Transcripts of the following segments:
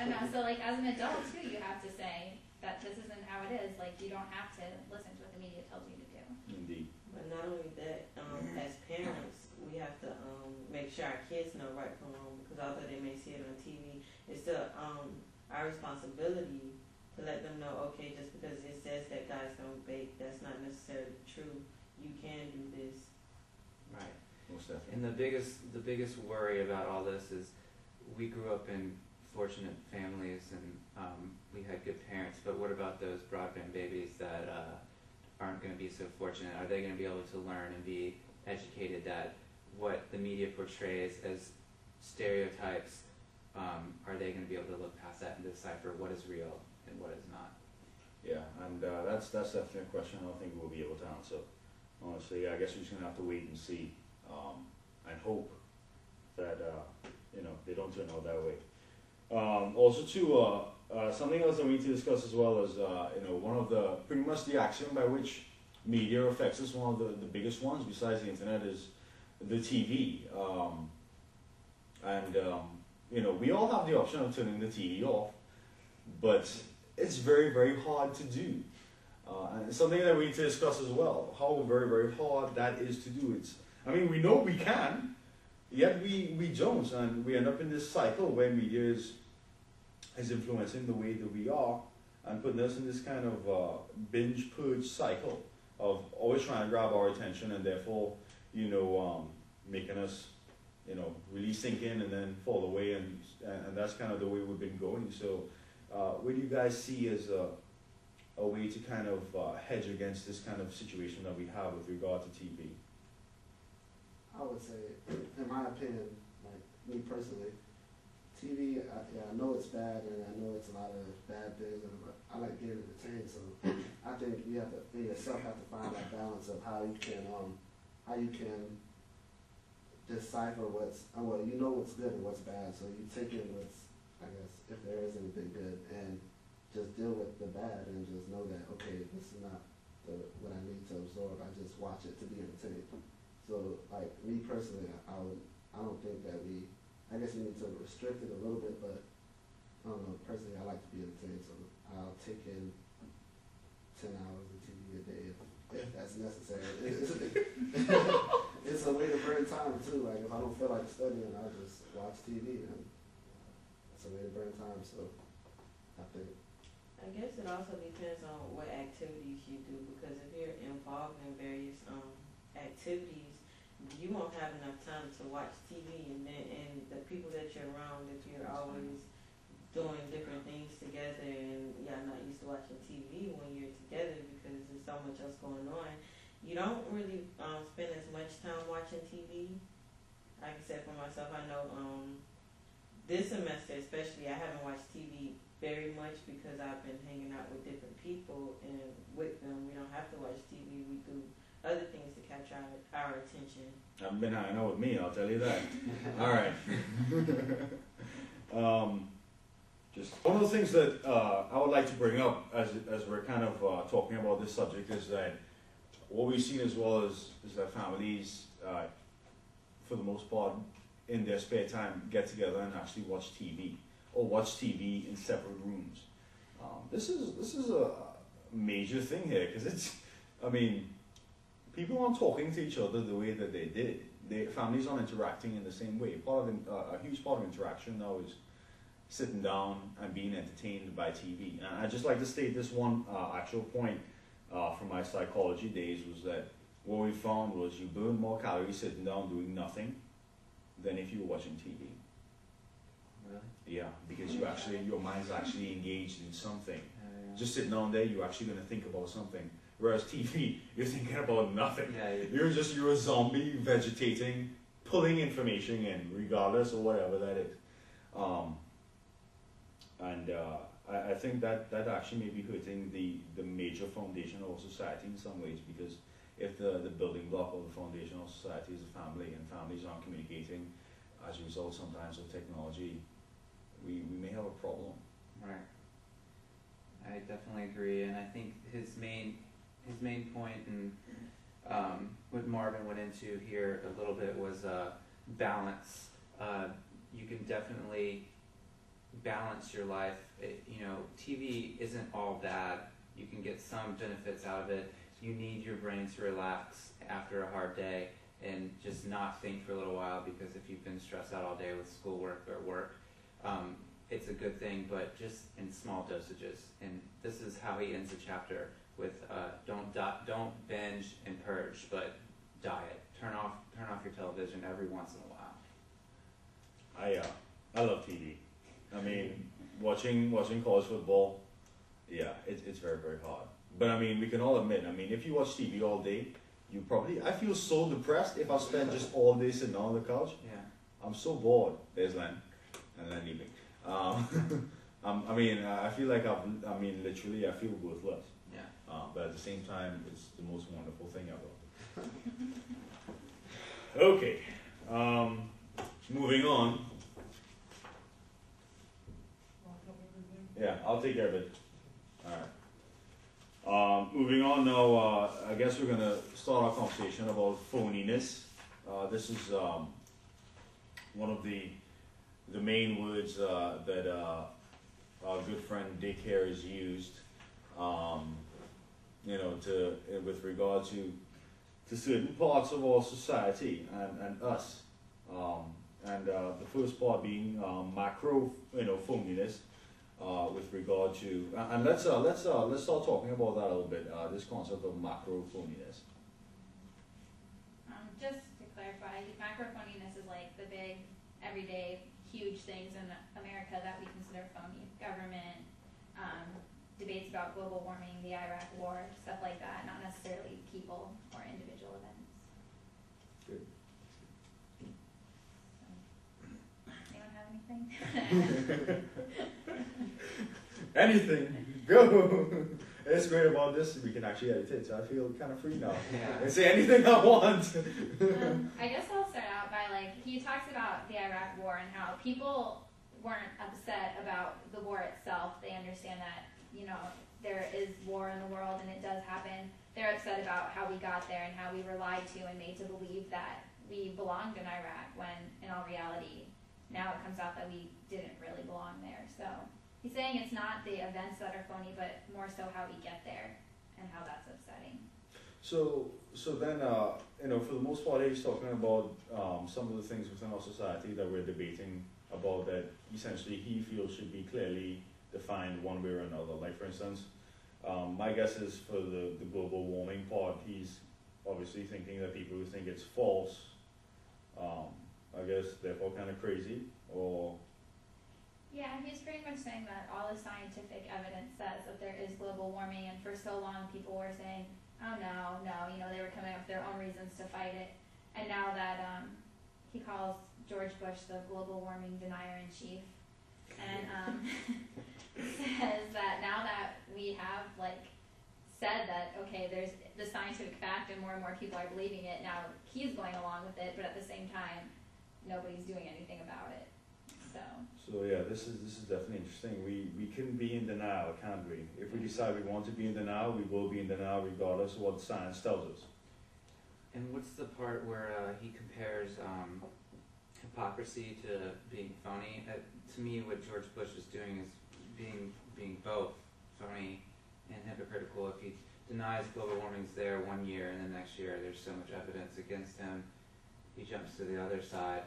I know. So like as an adult too, you have to say that this isn't how it is. Like you don't have to listen to what the media tells you to do. Indeed. But not only that, as parents, we have to make sure our kids know right from wrong, because although they may see it on TV, it's still our responsibility to let them know, okay, just because it says that guys don't bake, that's not necessarily true. You can do this. Right. Most definitely. And the biggest worry about all this is we grew up in fortunate families and we had good parents, but what about those broadband babies that aren't going to be so fortunate? Are they going to be able to learn and be educated that what the media portrays as stereotypes, are they going to be able to look past that and decipher what is real and what is not? Yeah, and that's definitely a question I don't think we'll be able to answer. Honestly, I guess we're just gonna have to wait and see, and hope that they don't turn out that way. Also, too, something else that we need to discuss as well is one of the pretty much the axiom by which media affects us. One of the biggest ones besides the internet is the TV, we all have the option of turning the TV off, but it's very, very hard to do. And it's something that we need to discuss as well, how very, very hard that is to do. We know we can, yet we don't, and we end up in this cycle where media is influencing the way that we are and putting us in this kind of binge purge cycle of always trying to grab our attention and therefore, making us, really sink in and then fall away, and that's kind of the way we've been going. So, what do you guys see as a way to kind of hedge against this kind of situation that we have with regard to TV? I would say, in my opinion, like me personally, TV, I know it's bad and I know it's a lot of bad things, but I like being entertained. So I think you yourself have to find that balance of how you can decipher what's good and what's bad. So you take in what's, I guess, if there is anything good, and just deal with the bad and just know that, okay, this is not what I need to absorb. I just watch it to be entertained. So, like, me personally, I don't think that I guess we need to restrict it a little bit, but I don't know, personally, I like to be entertained, so I'll take in 10 hours of TV a day if that's necessary. It's a way to burn time, too. Like, if I don't feel like studying, I'll just watch TV, and it's a way to burn time, so I think. I guess it also depends on what activities you do, because if you're involved in various activities, you won't have enough time to watch TV, and the people that you're around, if you're always doing different things together and y'all not used to watching TV when you're together because there's so much else going on, you don't really spend as much time watching TV. Like I said, for myself, I know this semester especially, I haven't watched TV very much because I've been hanging out with different people, and with them we don't have to watch TV, we do other things to capture our attention. I've been hanging out with me, I'll tell you that. All right. Just one of the things that I would like to bring up as we're kind of talking about this subject is that what we've seen as well is that families, for the most part, in their spare time, get together and actually watch TV, or watch TV in separate rooms. This is a major thing here, because people aren't talking to each other the way that they did. Families aren't interacting in the same way. A huge part of interaction now is sitting down and being entertained by TV. And I'd just like to state this one actual point from my psychology days, was that what we found was you burn more calories sitting down doing nothing than if you were watching TV. Really? Yeah, because your mind's actually engaged in something. Just sitting down there, you're actually going to think about something. Whereas TV, you're thinking about nothing. Yeah, You're a zombie vegetating, pulling information in, regardless of whatever that is. I think that actually may be hurting the major foundation of society in some ways, because if the building block of the foundation of society is a family, and families aren't communicating as a result sometimes of technology, we may have a problem. Right. I definitely agree, and I think his main point, and what Marvin went into here a little bit, was balance. You can definitely balance your life. TV isn't all bad. You can get some benefits out of it. You need your brain to relax after a hard day and just not think for a little while, because if you've been stressed out all day with schoolwork or work, it's a good thing, but just in small dosages. And this is how he ends the chapter with don't binge and purge, but diet. Turn off your television every once in a while. I love TV. I mean, watching college football, yeah, it's very, very hard. But I mean, we can all admit, I mean, if you watch TV all day, I feel so depressed if I spend just all day sitting on the couch. Yeah. I'm so bored. There's Len, and Len leaving. I feel like literally, I feel worthless. Yeah. But at the same time, it's the most wonderful thing ever. Okay. Moving on. Yeah, I'll take care of it. Alright. Moving on now, I guess we're gonna start our conversation about phoniness. This is one of the main words that our good friend Dick here has used, with regard to certain parts of our society and us. The first part being macro, phoniness. With regard to, and let's start talking about that a little bit. This concept of macro phoniness. Just to clarify, macro phoniness is like the big, everyday, huge things in America that we consider phony. Government, debates about global warming, the Iraq War, stuff like that. Not necessarily people or individual events. Good. Anyone have anything? Anything, go. It's great about this. We can actually edit it, so I feel kind of free now. Yeah. I say anything I want. I guess I'll start out by he talks about the Iraq War and how people weren't upset about the war itself. They understand that, there is war in the world and it does happen. They're upset about how we got there and how we were lied to and made to believe that we belonged in Iraq when in all reality, now it comes out that we didn't really belong there. So he's saying it's not the events that are phony, but more so how we get there and how that's upsetting. So then, for the most part, he's talking about some of the things within our society that we're debating about that essentially he feels should be clearly defined one way or another. Like, for instance, my guess is for the global warming part, he's obviously thinking that people who think it's false, I guess, therefore kind of crazy, or... Yeah, he's pretty much saying that all the scientific evidence says that there is global warming, and for so long people were saying, oh no, they were coming up with their own reasons to fight it. And now that he calls George Bush the global warming denier-in-chief, and says that now that we have said that, okay, there's the scientific fact and more people are believing it, now he's going along with it, but at the same time, nobody's doing anything about it. So yeah, this is definitely interesting. We can be in denial, can't we? If we decide we want to be in denial, we will be in denial regardless of what science tells us. And what's the part where he compares hypocrisy to being phony? To me, what George Bush is doing is being both phony and hypocritical. If he denies global warming's there 1 year and the next year there's so much evidence against him, he jumps to the other side.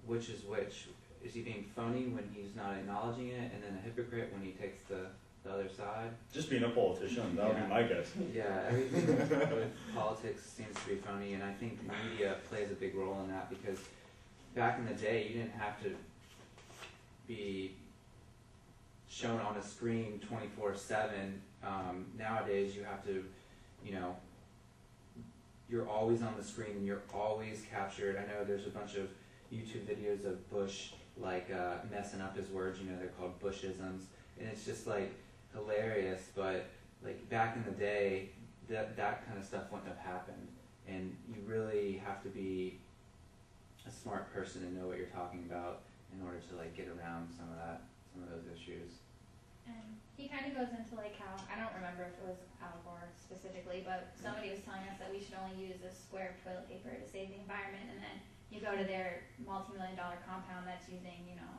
Which is which? Is he being phony when he's not acknowledging it, and then a hypocrite when he takes the other side? Just being a politician, that would be my guess. Yeah, everything with politics seems to be phony, and I think media plays a big role in that, because back in the day, you didn't have to be shown on a screen 24/7. Nowadays, you have to, you're always on the screen and you're always captured. I know there's a bunch of YouTube videos of Bush messing up his words, they're called Bushisms, and it's just hilarious, but back in the day that kind of stuff wouldn't have happened, and you really have to be a smart person and know what you're talking about in order to get around some of those issues. And he kind of goes into how, I don't remember if it was Al Gore specifically, but somebody was telling us that we should only use a square of toilet paper to save the environment, and then you go to their multi-million-dollar compound that's using, you know,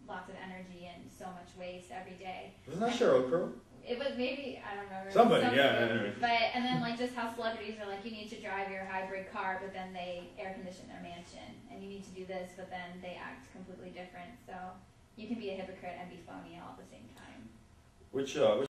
lots of energy and so much waste every day. Wasn't that Sheryl Crow? It was maybe, I don't remember. Somebody, Somebody. yeah. Anyway. But, and then like just how celebrities are like, you need to drive your hybrid car, but then they air condition their mansion. And you need to do this, but then they act completely different. So you can be a hypocrite and be phony all at the same time. Which